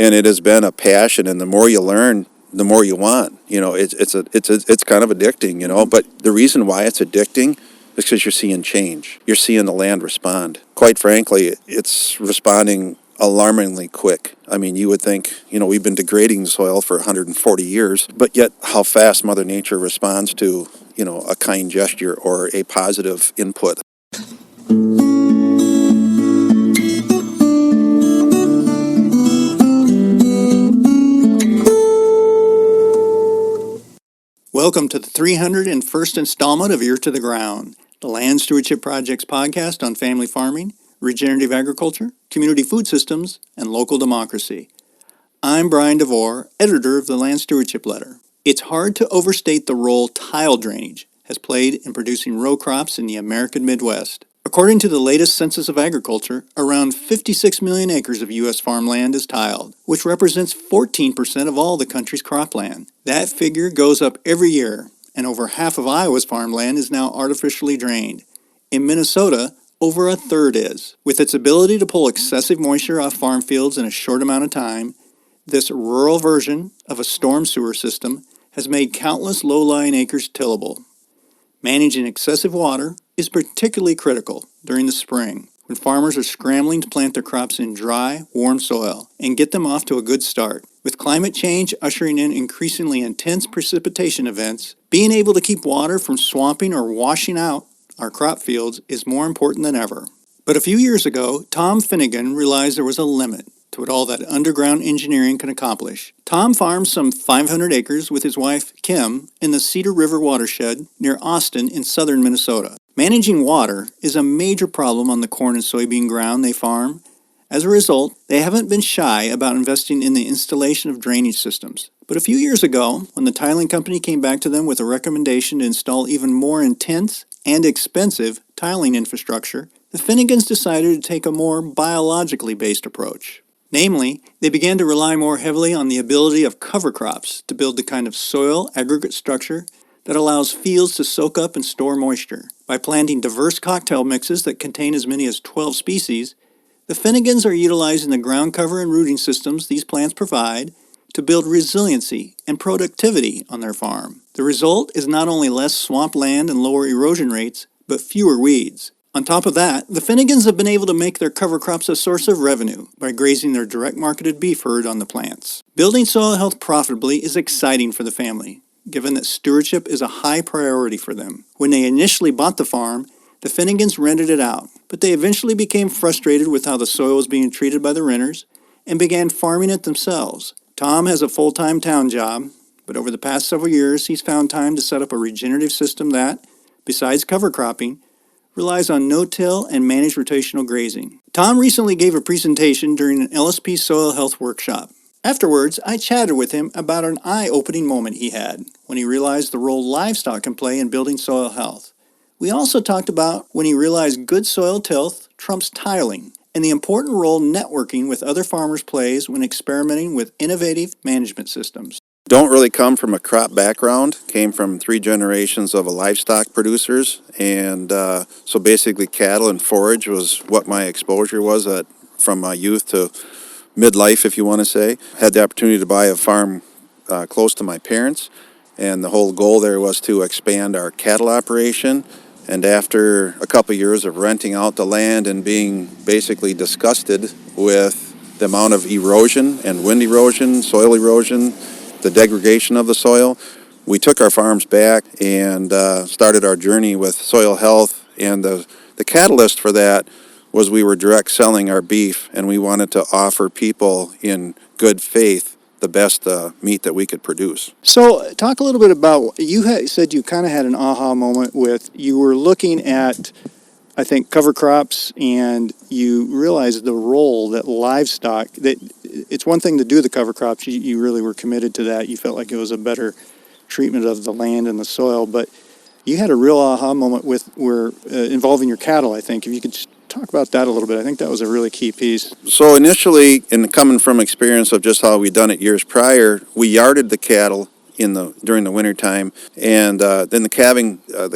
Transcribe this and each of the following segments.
and it has been a passion. And the more you learn, the more you want. It's kind of addicting. But the reason why it's addicting is because you're seeing change. You're seeing the land respond. Quite frankly, it's responding alarmingly quick. I mean, you would think, we've been degrading the soil for 140 years, but yet how fast Mother Nature responds to, a kind gesture or a positive input. Welcome to the 301st installment of Ear to the Ground, the Land Stewardship Project's podcast on family farming, regenerative agriculture, community food systems, and local democracy. I'm Brian DeVore, editor of the Land Stewardship Letter. It's hard to overstate the role tile drainage has played in producing row crops in the American Midwest. According to the latest Census of Agriculture, around 56 million acres of U.S. farmland is tiled, which represents 14% of all the country's cropland. That figure goes up every year, and over half of Iowa's farmland is now artificially drained. In Minnesota, over a third is. With its ability to pull excessive moisture off farm fields in a short amount of time, this rural version of a storm sewer system has made countless low-lying acres tillable. Managing excessive water is particularly critical during the spring, when farmers are scrambling to plant their crops in dry, warm soil and get them off to a good start. With climate change ushering in increasingly intense precipitation events, being able to keep water from swamping or washing out our crop fields is more important than ever. But a few years ago, Tom Finnegan realized there was a limit to what all that underground engineering can accomplish. Tom farms some 500 acres with his wife, Kim, in the Cedar River watershed near Austin in southern Minnesota. Managing water is a major problem on the corn and soybean ground they farm. As a result, they haven't been shy about investing in the installation of drainage systems. But a few years ago, when the tiling company came back to them with a recommendation to install even more intense and expensive tiling infrastructure, the Finnegans decided to take a more biologically based approach. Namely, they began to rely more heavily on the ability of cover crops to build the kind of soil aggregate structure that allows fields to soak up and store moisture. By planting diverse cocktail mixes that contain as many as 12 species, the Finnegans are utilizing the ground cover and rooting systems these plants provide to build resiliency and productivity on their farm. The result is not only less swamp land and lower erosion rates, but fewer weeds. On top of that, the Finnegans have been able to make their cover crops a source of revenue by grazing their direct marketed beef herd on the plants. Building soil health profitably is exciting for the family, given that stewardship is a high priority for them. When they initially bought the farm, the Finnegans rented it out, but they eventually became frustrated with how the soil was being treated by the renters and began farming it themselves. Tom has a full-time town job, but over the past several years, he's found time to set up a regenerative system that, besides cover cropping, relies on no-till and managed rotational grazing. Tom recently gave a presentation during an LSP soil health workshop. Afterwards, I chatted with him about an eye-opening moment he had when he realized the role livestock can play in building soil health. We also talked about when he realized good soil tilth trumps tiling and the important role networking with other farmers plays when experimenting with innovative management systems. Don't really come from a crop background, came from 3 generations of livestock producers, and so basically cattle and forage was what my exposure was from my youth to midlife, if you want to say. Had the opportunity to buy a farm close to my parents, and the whole goal there was to expand our cattle operation. And after a couple years of renting out the land and being basically disgusted with the amount of erosion and wind erosion, soil erosion, the degradation of the soil, we took our farms back and started our journey with soil health. And the catalyst for that was we were direct selling our beef, and we wanted to offer people in good faith the best meat that we could produce. So talk a little bit about, you said you kind of had an aha moment with, you were looking at, I think, cover crops, and you realized the role that livestock, that it's one thing to do the cover crops, you really were committed to that, you felt like it was a better treatment of the land and the soil, but you had a real aha moment with involving your cattle, I think. If you could talk about that a little bit. I think that was a really key piece. So initially, and coming from experience of just how we'd done it years prior, we yarded the cattle during the winter time, and then the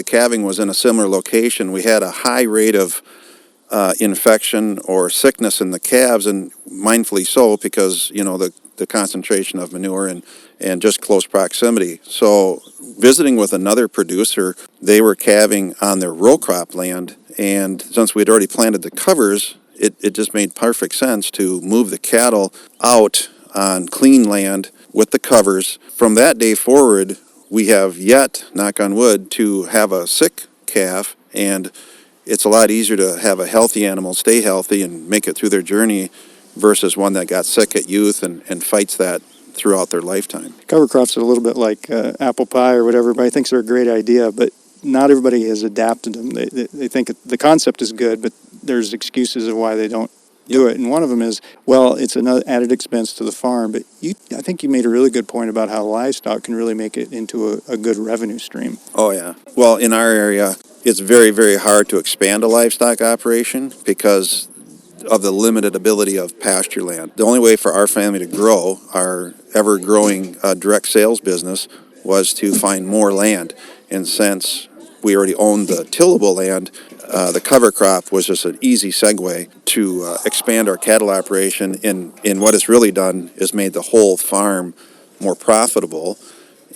calving was in a similar location. We had a high rate of infection or sickness in the calves, and mindfully so, because, the concentration of manure and just close proximity. So visiting with another producer, they were calving on their row crop land, and since we'd already planted the covers, it just made perfect sense to move the cattle out on clean land with the covers. From that day forward, we have yet, knock on wood, to have a sick calf, and it's a lot easier to have a healthy animal stay healthy and make it through their journey versus one that got sick at youth and fights that throughout their lifetime. Cover crops are a little bit like apple pie or whatever. Everybody thinks they're a great idea, but not everybody has adapted them. They think the concept is good, but there's excuses of why they don't do it. And one of them is, well, it's another added expense to the farm. But I think you made a really good point about how livestock can really make it into a good revenue stream. Oh, yeah. Well, in our area, it's very, very hard to expand a livestock operation because of the limited ability of pasture land. The only way for our family to grow our ever-growing direct sales business was to find more land. And since we already owned the tillable land, the cover crop was just an easy segue to expand our cattle operation. And what it's really done is made the whole farm more profitable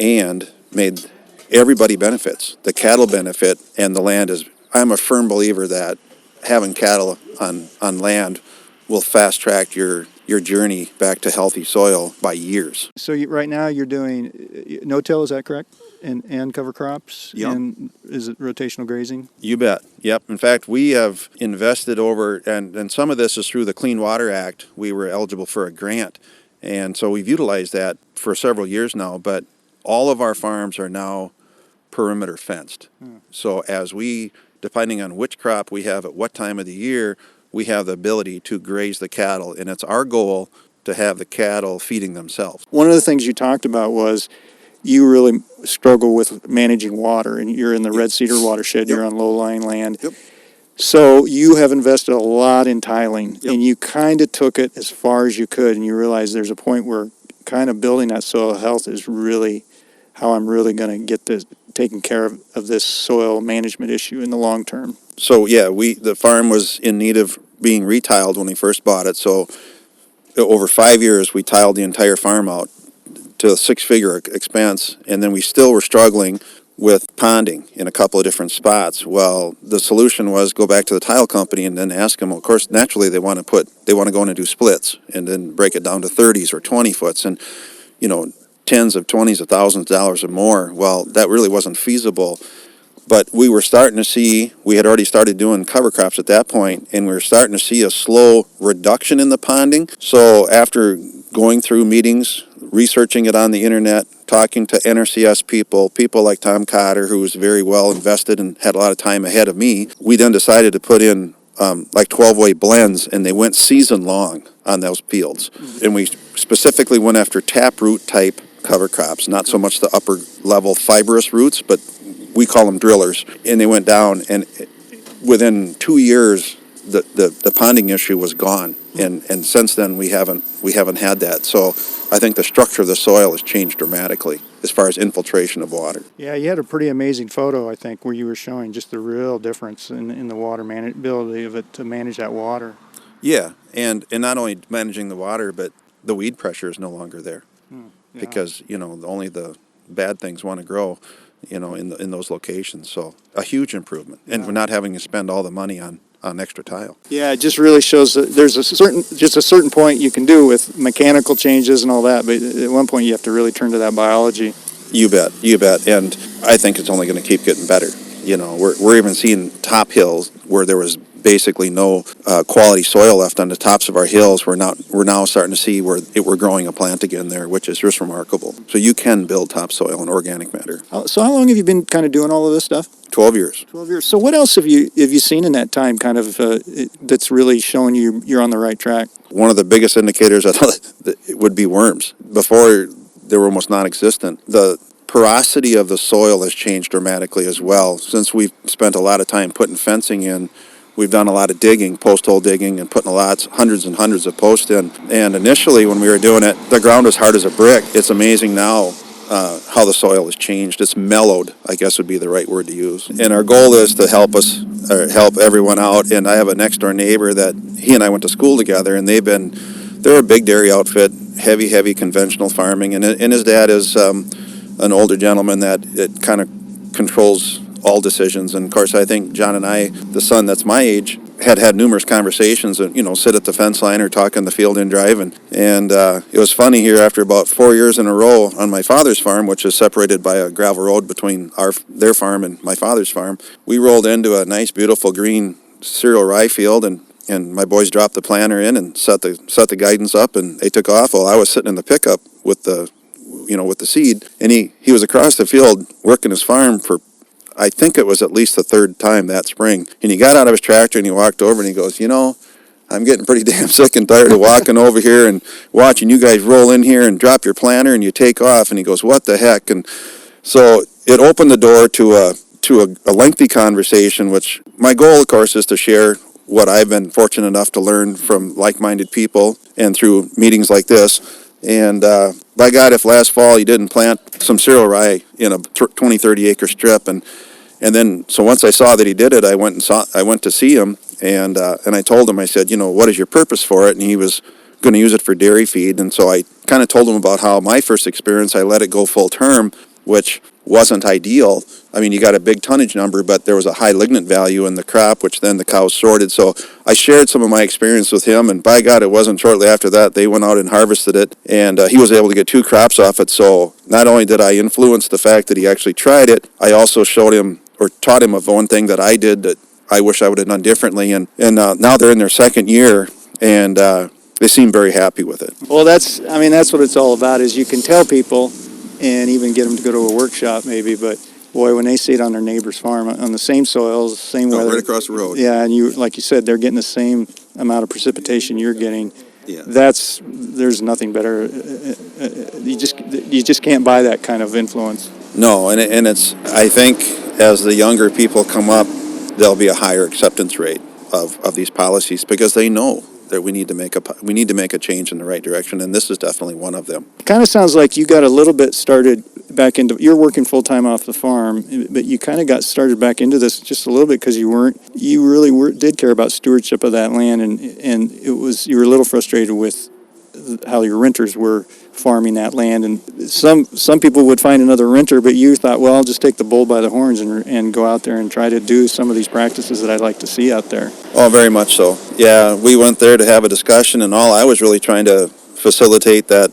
and made everybody benefits. The cattle benefit and the land is, I'm a firm believer that having cattle on land will fast track your journey back to healthy soil by years. So right now you're doing no-till, is that correct? And cover crops? Yep. And is it rotational grazing? You bet. Yep. In fact, we have invested over, and some of this is through the Clean Water Act. We were eligible for a grant, and so we've utilized that for several years now, but all of our farms are now perimeter fenced. So as depending on which crop we have at what time of the year, we have the ability to graze the cattle, and it's our goal to have the cattle feeding themselves. One of the things you talked about was you really struggle with managing water, and you're in the Red Cedar watershed, Yep. You're on low-lying land. Yep. So you have invested a lot in tiling, Yep. and you kind of took it as far as you could, and you realized there's a point where kind of building that soil health is really how I'm really going to get this taking care of this soil management issue in the long term. So yeah, the farm was in need of being retiled when we first bought it. So over 5 years, we tiled the entire farm out to a six-figure expense, and then we still were struggling with ponding in a couple of different spots. Well, the solution was go back to the tile company and then ask them. Of course, naturally they want to go in and do splits and then break it down to 30s or 20 foots, and tens of twenties of thousands of dollars or more. Well, that really wasn't feasible. But we were starting to see, we had already started doing cover crops at that point, and we were starting to see a slow reduction in the ponding. So after going through meetings, researching it on the internet, talking to NRCS people like Tom Cotter, who was very well invested and had a lot of time ahead of me, we then decided to put in like 12-way blends, and they went season long on those fields. And we specifically went after taproot type cover crops, not so much the upper level fibrous roots, but we call them drillers. And they went down, and within 2 years, the ponding issue was gone. And since then, we haven't had that. So I think the structure of the soil has changed dramatically as far as infiltration of water. Yeah, you had a pretty amazing photo, I think, where you were showing just the real difference in the water ability of it to manage that water. Yeah, and not only managing the water, but the weed pressure is no longer there. Yeah. Because, only the bad things want to grow, in those locations. So a huge improvement. And we're not having to spend all the money on extra tile. Yeah, it just really shows that there's a certain point you can do with mechanical changes and all that, but at one point you have to really turn to that biology. You bet. And I think it's only going to keep getting better. We're even seeing top hills where there was basically no quality soil left on the tops of our hills. We're now starting to see where we're growing a plant again there, which is just remarkable. So you can build topsoil and organic matter. So how long have you been kind of doing all of this stuff? 12 years. 12 years. So what else have you seen in that time kind of that's really showing you're on the right track? One of the biggest indicators would be worms. Before, they were almost non-existent. The porosity of the soil has changed dramatically as well. Since we've spent a lot of time putting fencing in, we've done a lot of digging, post hole digging, and putting hundreds and hundreds of posts in. And initially when we were doing it, the ground was hard as a brick. It's amazing now how the soil has changed. It's mellowed, I guess would be the right word to use. And our goal is to help everyone out. And I have a next door neighbor that he and I went to school together, and they're a big dairy outfit, heavy conventional farming. And his dad is an older gentleman that it kind of controls all decisions. And of course, I think John and I, the son that's my age, had numerous conversations and, sit at the fence line or talk in the field and drive. And it was funny here after about 4 years in a row on my father's farm, which is separated by a gravel road between their farm and my father's farm. We rolled into a nice, beautiful green cereal rye field, and my boys dropped the planter in and set the guidance up, and they took off. Well, I was sitting in the pickup with the seed, and he was across the field working his farm for, I think it was at least the third time that spring. And he got out of his tractor and he walked over and he goes, I'm getting pretty damn sick and tired of walking over here and watching you guys roll in here and drop your planter and you take off. And he goes, what the heck? And so it opened the door to a lengthy conversation, which my goal, of course, is to share what I've been fortunate enough to learn from like-minded people and through meetings like this. And by God, if last fall he didn't plant some cereal rye in a 20, 30 acre strip, and then so once I saw that he did it, I went to see him, and I told him, I said, what is your purpose for it? And he was going to use it for dairy feed, and so I kind of told him about how my first experience, I let it go full term, which wasn't ideal. I mean, you got a big tonnage number, but there was a high lignin value in the crop, which then the cows sorted. So I shared some of my experience with him, and by God, it wasn't shortly after that they went out and harvested it, and he was able to get 2 crops off it. So not only did I influence the fact that he actually tried it, I also showed him or taught him of one thing that I did that I wish I would have done differently. And now they're in their second year, and they seem very happy with it. Well, that's what it's all about, is you can tell people and even get them to go to a workshop maybe, but boy, when they see it on their neighbor's farm, on the same soils, same weather. Right across the road. Yeah, and like you said, they're getting the same amount of precipitation you're getting. Yeah. There's nothing better. You just can't buy that kind of influence. No, and it's, I think as the younger people come up, there'll be a higher acceptance rate of these policies because they know that we need to make a change in the right direction, and this is definitely one of them. It kind of sounds like you got a little bit started back into, you're working full-time off the farm, but you kind of got started back into this just a little bit because you really did care about stewardship of that land, and you were a little frustrated with how your renters were farming that land, and some people would find another renter, but you thought, well, I'll just take the bull by the horns and go out there and try to do some of these practices that I'd like to see out there. Oh, very much so. Yeah, we went there to have a discussion, and all I was really trying to facilitate that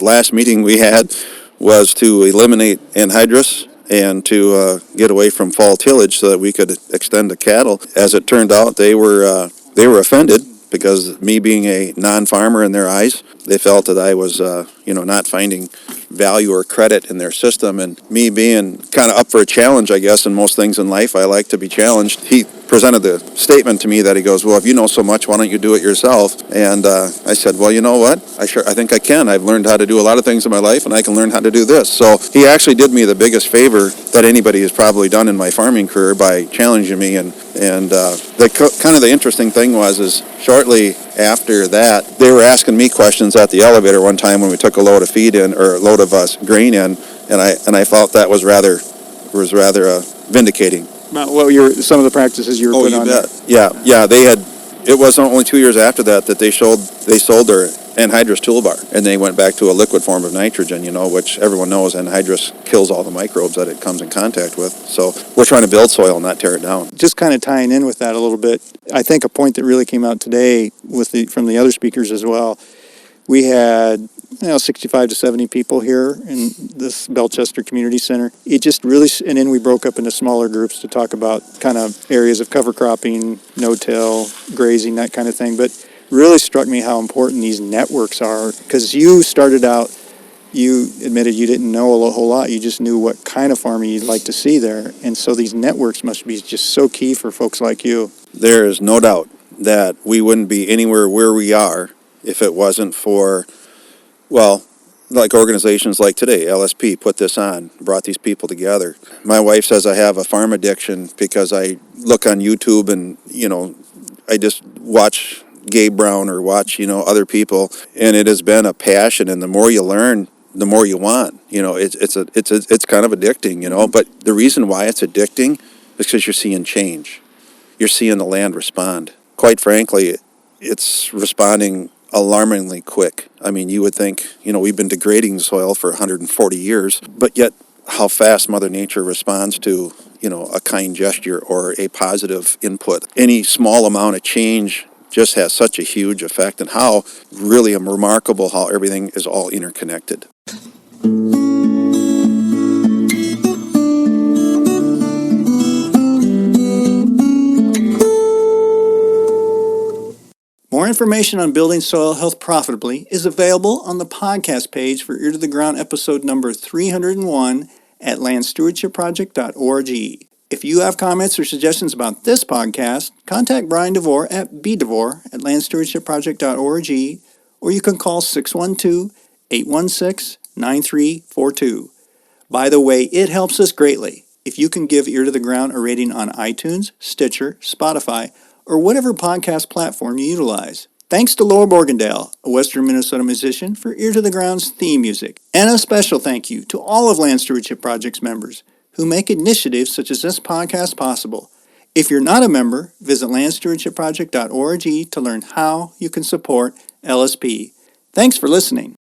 last meeting we had was to eliminate anhydrous and to get away from fall tillage so that we could extend to cattle. As it turned out, they were offended because me being a non-farmer in their eyes, they felt that I was, not finding value or credit in their system. And me being kind of up for a challenge, I guess, in most things in life, I like to be challenged. He presented the statement to me that he goes, well, if you know so much, why don't you do it yourself? And I said, well, you know what? I think I can. I've learned how to do a lot of things in my life, and I can learn how to do this. So he actually did me the biggest favor that anybody has probably done in my farming career by challenging me. And the interesting thing is shortly after that, they were asking me questions at the elevator one time when we took a load of feed in, or a load of grain in, and I felt that was rather vindicating. What were some of the practices you were putting on? Oh, you bet. Yeah. They had. It wasn't only 2 years after that they sold their anhydrous toolbar, and they went back to a liquid form of nitrogen. Which everyone knows anhydrous kills all the microbes that it comes in contact with. So we're trying to build soil, not tear it down. Just kind of tying in with that a little bit, I think a point that really came out today from the other speakers as well. We had 65 to 70 people here in this Belchester Community Center. It just really, and then we broke up into smaller groups to talk about kind of areas of cover cropping, no-till, grazing, that kind of thing. But really struck me how important these networks are, because you started out, you admitted you didn't know a whole lot. You just knew what kind of farming you'd like to see there. And so these networks must be just so key for folks like you. There is no doubt that we wouldn't be anywhere where we are if it wasn't for, like organizations like today, LSP put this on, brought these people together. My wife says I have a farm addiction because I look on YouTube and, I just watch Gabe Brown or watch, other people, and it has been a passion. And the more you learn, the more you want. It's kind of addicting. But the reason why it's addicting is because you're seeing change. You're seeing the land respond. Quite frankly, it's responding alarmingly quick. I mean, you would think, we've been degrading the soil for 140 years, but yet how fast Mother Nature responds to, a kind gesture or a positive input. Any small amount of change just has such a huge effect, and how really remarkable how everything is all interconnected. More information on building soil health profitably is available on the podcast page for Ear to the Ground episode number 301 at landstewardshipproject.org. If you have comments or suggestions about this podcast, contact Brian DeVore at bdevore@landstewardshipproject.org, or you can call 612-816-9342. By the way, it helps us greatly if you can give Ear to the Ground a rating on iTunes, Stitcher, Spotify, or whatever podcast platform you utilize. Thanks to Laura Borgendale, a Western Minnesota musician, for Ear to the Ground's theme music. And a special thank you to all of Land Stewardship Project's members who make initiatives such as this podcast possible. If you're not a member, visit landstewardshipproject.org to learn how you can support LSP. Thanks for listening.